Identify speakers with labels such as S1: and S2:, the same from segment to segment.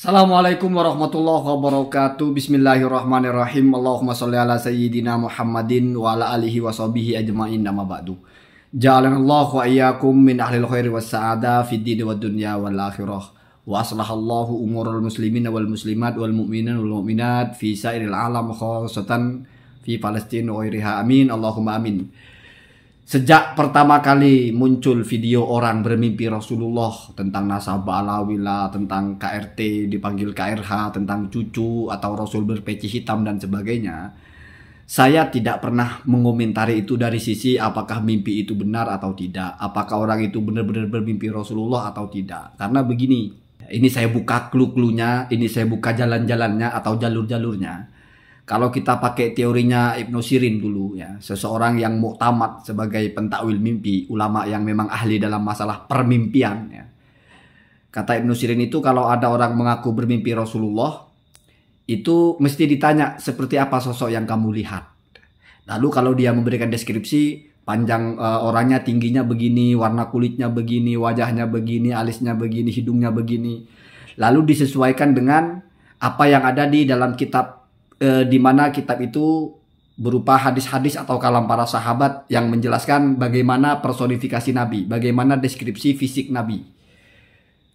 S1: Assalamualaikum warahmatullahi wabarakatuh. Bismillahirrahmanirrahim. Allahumma sholli ala sayyidina Muhammadin wa ala alihi wa sahbihi ajma'in, amma ba'du. Ja'alanallahu wa iyyakum min ahlil khairi was sa'ada fid dini wad dunya wal akhirah. Wa aslahallahu umurul muslimin wal muslimat wal mu'minin wal mu'minat fi sairil alam khassatan fi Palestina wa ghairiha. Amin. Allahumma amin. Sejak pertama kali muncul video orang bermimpi Rasulullah tentang nasabah alawila, tentang KRT dipanggil KRH, tentang cucu atau Rasul berpeci hitam dan sebagainya, saya tidak pernah mengomentari itu dari sisi apakah mimpi itu benar atau tidak, apakah orang itu benar-benar bermimpi Rasulullah atau tidak. Karena begini, ini saya buka clue-cluenya, ini saya buka jalan-jalannya atau jalur-jalurnya. Kalau kita pakai teorinya Ibnu Sirin dulu ya, seseorang yang muktamad sebagai pentakwil mimpi, ulama yang memang ahli dalam masalah permimpian ya. Kata Ibnu Sirin itu kalau ada orang mengaku bermimpi Rasulullah, itu mesti ditanya seperti apa sosok yang kamu lihat. Lalu kalau dia memberikan deskripsi, panjang orangnya, tingginya begini, warna kulitnya begini, wajahnya begini, alisnya begini, hidungnya begini. Lalu disesuaikan dengan apa yang ada di dalam kitab, di mana kitab itu berupa hadis-hadis atau kalam para sahabat yang menjelaskan bagaimana personifikasi Nabi, bagaimana deskripsi fisik Nabi.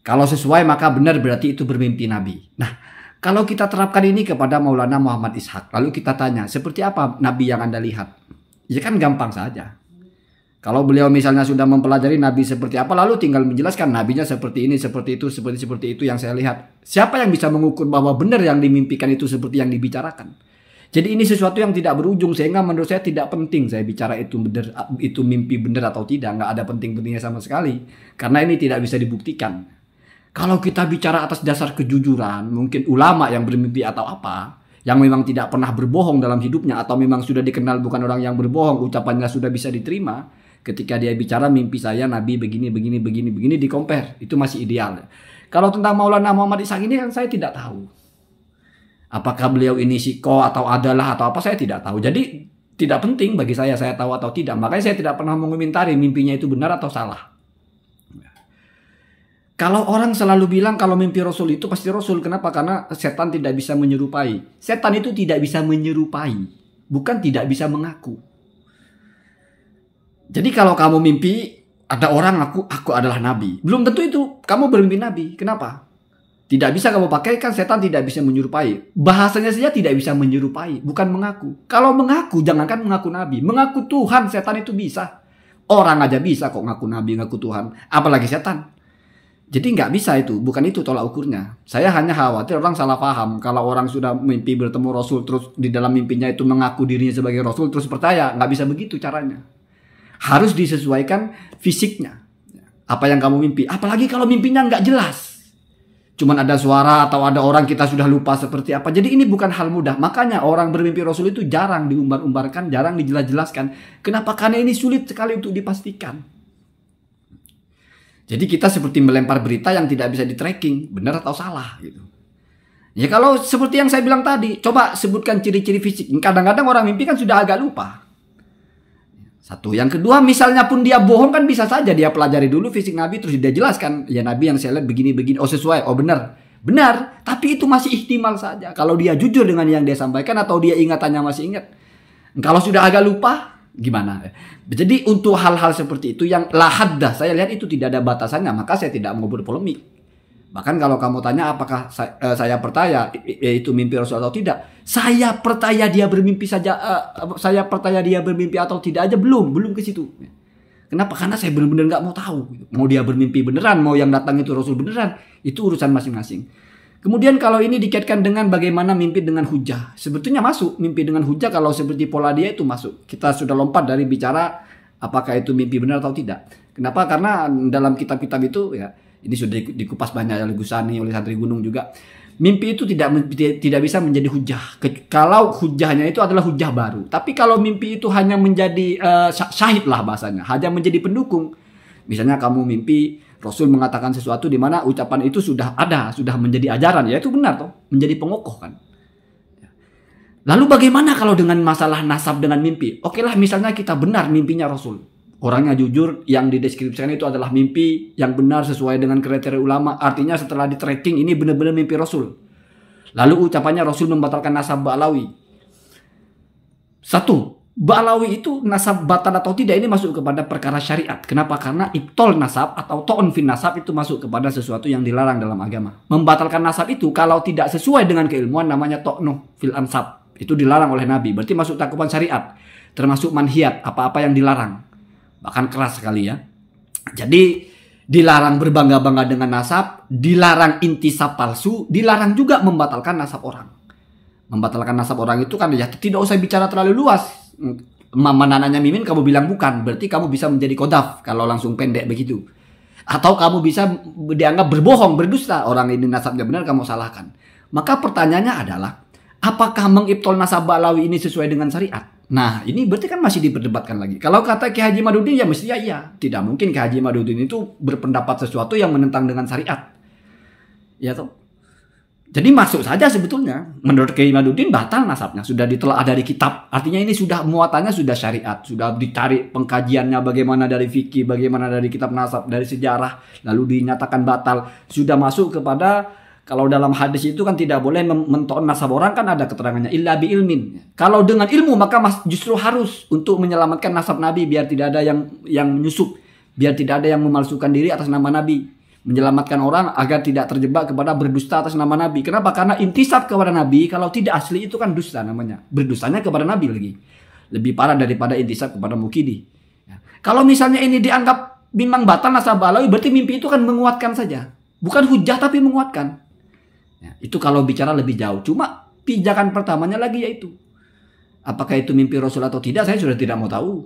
S1: Kalau sesuai maka benar, berarti itu bermimpi Nabi. Nah, kalau kita terapkan ini kepada Maulana Muhammad Ishaq, lalu kita tanya, seperti apa Nabi yang Anda lihat? Ya kan gampang saja. Kalau beliau misalnya sudah mempelajari Nabi seperti apa, lalu tinggal menjelaskan Nabinya seperti ini, seperti itu, seperti itu yang saya lihat. Siapa yang bisa mengukur bahwa benar yang dimimpikan itu seperti yang dibicarakan? Jadi ini sesuatu yang tidak berujung, sehingga menurut saya tidak penting saya bicara itu benar, itu mimpi benar atau tidak. Nggak ada penting-pentingnya sama sekali. Karena ini tidak bisa dibuktikan. Kalau kita bicara atas dasar kejujuran, mungkin ulama yang bermimpi atau apa, yang memang tidak pernah berbohong dalam hidupnya, atau memang sudah dikenal bukan orang yang berbohong, ucapannya sudah bisa diterima. Ketika dia bicara mimpi saya Nabi begini di compare, itu masih ideal. Kalau tentang Maulana Muhammad Ishaq ini kan saya tidak tahu. Apakah beliau ini siko atau adalah atau apa, saya tidak tahu. Jadi tidak penting bagi saya tahu atau tidak. Makanya saya tidak pernah mengomentari mimpinya itu benar atau salah. Kalau orang selalu bilang kalau mimpi Rasul itu pasti Rasul. Kenapa? Karena setan tidak bisa menyerupai. Setan itu tidak bisa menyerupai, bukan tidak bisa mengaku. Jadi kalau kamu mimpi ada orang aku adalah Nabi, belum tentu itu kamu bermimpi Nabi. Kenapa? Tidak bisa kamu pakai, kan setan tidak bisa menyerupai. Bahasanya saja tidak bisa menyerupai, bukan mengaku. Kalau mengaku, jangankan mengaku Nabi, mengaku Tuhan setan itu bisa. Orang aja bisa kok ngaku Nabi, ngaku Tuhan, apalagi setan. Jadi nggak bisa itu, bukan itu tolak ukurnya. Saya hanya khawatir orang salah paham. Kalau orang sudah mimpi bertemu Rasul, terus di dalam mimpinya itu mengaku dirinya sebagai Rasul, terus percaya, nggak bisa begitu caranya. Harus disesuaikan fisiknya. Apa yang kamu mimpi. Apalagi kalau mimpinya nggak jelas. Cuman ada suara atau ada orang kita sudah lupa seperti apa. Jadi ini bukan hal mudah. Makanya orang bermimpi Rasul itu jarang diumbar-umbarkan, jarang dijelas-jelaskan. Kenapa? Karena ini sulit sekali untuk dipastikan. Jadi kita seperti melempar berita yang tidak bisa di-tracking. Benar atau salah gitu. Ya kalau seperti yang saya bilang tadi. Coba sebutkan ciri-ciri fisik. Kadang-kadang orang mimpi kan sudah agak lupa. Satu. Yang kedua, misalnya pun dia bohong kan bisa saja dia pelajari dulu fisik Nabi terus dia jelaskan. Ya Nabi yang saya lihat begini-begini. Oh sesuai, oh benar. Benar, tapi itu masih ihtimal saja. Kalau dia jujur dengan yang dia sampaikan atau dia ingatannya masih ingat. Kalau sudah agak lupa, gimana? Jadi untuk hal-hal seperti itu yang lahaddah, saya lihat itu tidak ada batasannya. Maka saya tidak mau berpolemik. Bahkan kalau kamu tanya apakah saya percaya itu mimpi Rasul atau tidak, saya percaya dia bermimpi saja. Saya percaya dia bermimpi atau tidak aja belum ke situ. Kenapa? Karena saya benar-benar nggak mau tahu. Mau dia bermimpi beneran, mau yang datang itu Rasul beneran, itu urusan masing-masing. Kemudian kalau ini dikaitkan dengan bagaimana mimpi dengan hujah, sebetulnya masuk mimpi dengan hujah kalau seperti pola dia itu masuk. Kita sudah lompat dari bicara apakah itu mimpi benar atau tidak. Kenapa? Karena dalam kitab-kitab itu ya. Ini sudah dikupas banyak oleh Gusani, oleh Santri Gunung juga. Mimpi itu tidak bisa menjadi hujah. Kalau hujahnya itu adalah hujah baru. Tapi kalau mimpi itu hanya menjadi syahid lah bahasanya. Hanya menjadi pendukung. Misalnya kamu mimpi Rasul mengatakan sesuatu di mana ucapan itu sudah ada. Sudah menjadi ajaran. Ya itu benar toh. Menjadi pengokoh kan. Lalu bagaimana kalau dengan masalah nasab dengan mimpi? Oke lah misalnya kita benar mimpinya Rasul. Orangnya jujur, yang dideskripsikan itu adalah mimpi yang benar sesuai dengan kriteria ulama. Artinya setelah di tracking ini benar-benar mimpi Rasul. Lalu ucapannya Rasul membatalkan nasab Ba'alawi. Satu, Ba'alawi itu nasab batal atau tidak ini masuk kepada perkara syariat. Kenapa? Karena ibtol nasab atau to'on fin nasab itu masuk kepada sesuatu yang dilarang dalam agama. Membatalkan nasab itu kalau tidak sesuai dengan keilmuan namanya to'no fil ansab. Itu dilarang oleh Nabi. Berarti masuk cakupan syariat. Termasuk manhiat, apa-apa yang dilarang. Bahkan keras sekali ya. Jadi dilarang berbangga-bangga dengan nasab, dilarang intisab palsu, dilarang juga membatalkan nasab orang. Membatalkan nasab orang itu kan ya tidak usah bicara terlalu luas. Mama nananya Mimin kamu bilang bukan, berarti kamu bisa menjadi kodaf kalau langsung pendek begitu. Atau kamu bisa dianggap berbohong, berdusta. Orang ini nasabnya benar kamu salahkan. Maka pertanyaannya adalah, apakah mengibtol nasab Ba'alawi ini sesuai dengan syariat? Nah, ini berarti kan masih diperdebatkan lagi. Kalau kata Ki Haji Madudin ya mestinya iya. Tidak mungkin Ki Haji Madudin itu berpendapat sesuatu yang menentang dengan syariat. Ya toh. Jadi masuk saja sebetulnya. Menurut Ki Haji Madudin batal nasabnya. Sudah ditelaah dari kitab. Artinya ini sudah muatannya sudah syariat. Sudah dicari pengkajiannya bagaimana dari fikih, bagaimana dari kitab nasab, dari sejarah. Lalu dinyatakan batal. Sudah masuk kepada... Kalau dalam hadis itu kan tidak boleh mentoon nasab orang, kan ada keterangannya illa bi ilmin. Kalau dengan ilmu maka justru harus untuk menyelamatkan nasab Nabi biar tidak ada yang menyusup, biar tidak ada yang memalsukan diri atas nama Nabi, menyelamatkan orang agar tidak terjebak kepada berdusta atas nama Nabi. Kenapa? Karena intisab kepada Nabi kalau tidak asli itu kan dusta namanya. Berdustanya kepada Nabi lagi. Lebih parah daripada intisab kepada mukidi. Ya. Kalau misalnya ini dianggap memang batal nasab Ba'alawi, berarti mimpi itu kan menguatkan saja. Bukan hujah tapi menguatkan. Ya, itu kalau bicara lebih jauh. Cuma pijakan pertamanya lagi yaitu apakah itu mimpi Rasul atau tidak, saya sudah tidak mau tahu.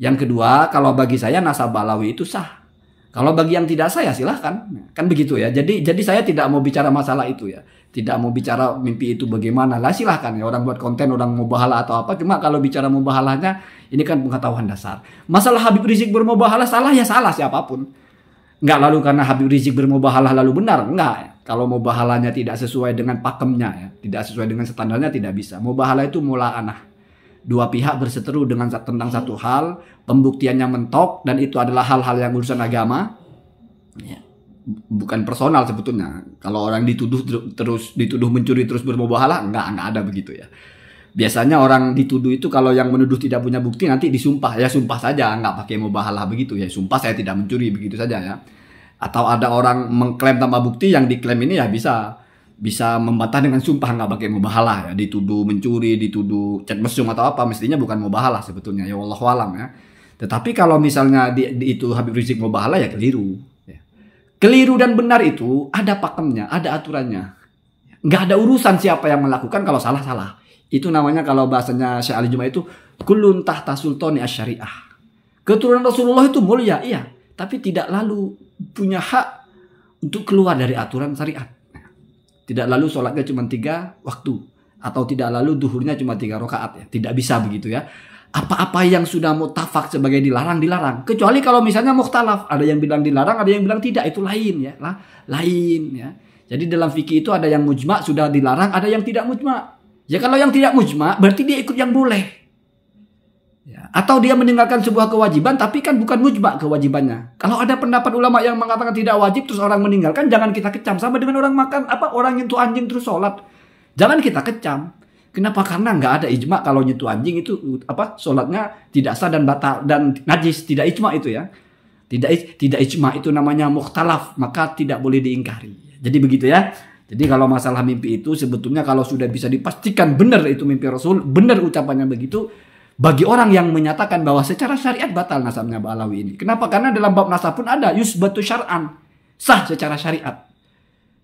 S1: Yang kedua, kalau bagi saya nasab Ba'alawi itu sah. Kalau bagi yang tidak sah ya silahkan. Kan begitu ya. Jadi saya tidak mau bicara masalah itu ya. Tidak mau bicara mimpi itu bagaimana. Lah silahkan ya. Orang buat konten, orang mau bahala atau apa. Cuma kalau bicara mau bahalanya, ini kan pengetahuan dasar. Masalah Habib Rizik bermubahalah salah ya salah siapapun. Enggak lalu karena Habib Rizik bermubahalah lalu benar. Enggak. Kalau mubahalahnya tidak sesuai dengan pakemnya ya, tidak sesuai dengan standarnya tidak bisa. Mubahalah itu mula'anah. Dua pihak berseteru tentang satu hal, pembuktiannya mentok dan itu adalah hal-hal yang urusan agama. Ya. Bukan personal sebetulnya. Kalau orang dituduh mencuri terus bermubahalah, enggak ada begitu ya. Biasanya orang dituduh itu kalau yang menuduh tidak punya bukti nanti disumpah. Ya sumpah saja, enggak pakai mubahalah begitu ya. Sumpah saya tidak mencuri begitu saja ya. Atau ada orang mengklaim tanpa bukti, yang diklaim ini ya bisa membantah dengan sumpah nggak pakai mubahalah ya. Dituduh mencuri, dituduh chat mesum atau apa, mestinya bukan mubahalah sebetulnya ya, wallahu alam ya. Tetapi kalau misalnya itu Habib Rizik mubahalah ya keliru ya. Keliru dan benar itu ada pakemnya, ada aturannya. Nggak ada urusan siapa yang melakukan, kalau salah. Itu namanya kalau bahasanya Syekh Ali Juma itu kulun tahta sultani asy-syariah. Keturunan Rasulullah itu mulia, iya. Tapi tidak lalu punya hak untuk keluar dari aturan syariat. Tidak lalu sholatnya cuma 3 waktu. Atau tidak lalu duhurnya cuma 3 rakaat ya. Tidak bisa begitu ya. Apa-apa yang sudah muttafaq sebagai dilarang. Kecuali kalau misalnya mukhtalaf. Ada yang bilang dilarang, ada yang bilang tidak. Itu lain ya. Lain ya. Jadi dalam fikih itu ada yang mujma' sudah dilarang, ada yang tidak mujma'. Ya kalau yang tidak mujma' berarti dia ikut yang boleh. Ya, atau dia meninggalkan sebuah kewajiban tapi kan bukan mujma' kewajibannya. Kalau ada pendapat ulama yang mengatakan tidak wajib terus orang meninggalkan, jangan kita kecam. Sama dengan orang makan orang nyentuh anjing terus sholat, jangan kita kecam. Kenapa? Karena nggak ada ijma' kalau nyentuh anjing itu sholatnya tidak sah dan batal dan najis. Tidak ijma' itu ya. Tidak ijma' itu namanya mukhtalaf, maka tidak boleh diingkari. Jadi begitu ya. Jadi kalau masalah mimpi itu sebetulnya kalau sudah bisa dipastikan benar itu mimpi Rasul, benar ucapannya begitu. Bagi orang yang menyatakan bahwa secara syariat batal nasabnya Ba'alawi ini. Kenapa? Karena dalam bab nasab pun ada yusbatu syar'an. Sah secara syariat.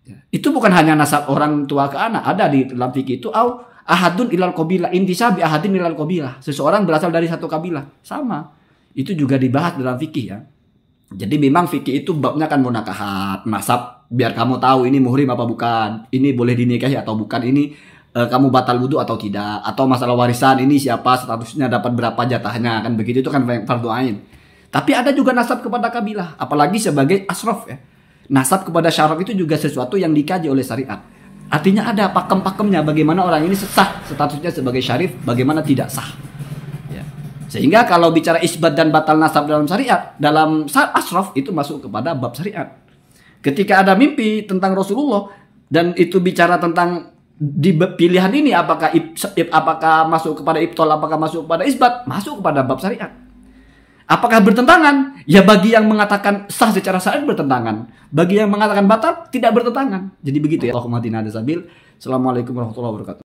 S1: Ya. Itu bukan hanya nasab orang tua ke anak. Ada di dalam fikih itu ahadun ilal qabilah, intisabi ahadin ilal qabilah. Seseorang berasal dari satu kabilah. Sama. Itu juga dibahas dalam fikih ya. Jadi memang fikih itu babnya kan munakahat, nasab, biar kamu tahu ini muhrim apa bukan. Ini boleh dinikahi atau bukan. Ini kamu batal wudu atau tidak, atau masalah warisan ini siapa statusnya, dapat berapa jatahnya, kan begitu, itu kan fardu ain. Tapi ada juga nasab kepada kabilah, apalagi sebagai asraf ya. Nasab kepada syaraf itu juga sesuatu yang dikaji oleh syariat. Artinya ada pakem-pakemnya bagaimana orang ini sah statusnya sebagai syarif, bagaimana tidak sah. Ya. Sehingga kalau bicara isbat dan batal nasab dalam syariat, dalam asraf itu masuk kepada bab syariat. Ketika ada mimpi tentang Rasulullah dan itu bicara tentang di pilihan ini apakah masuk kepada ibtol, apakah masuk kepada isbat, masuk kepada bab syariat. Apakah bertentangan? Ya bagi yang mengatakan sah secara syariat bertentangan. Bagi yang mengatakan batal tidak bertentangan. Jadi begitu ya. Assalamualaikum warahmatullahi wabarakatuh.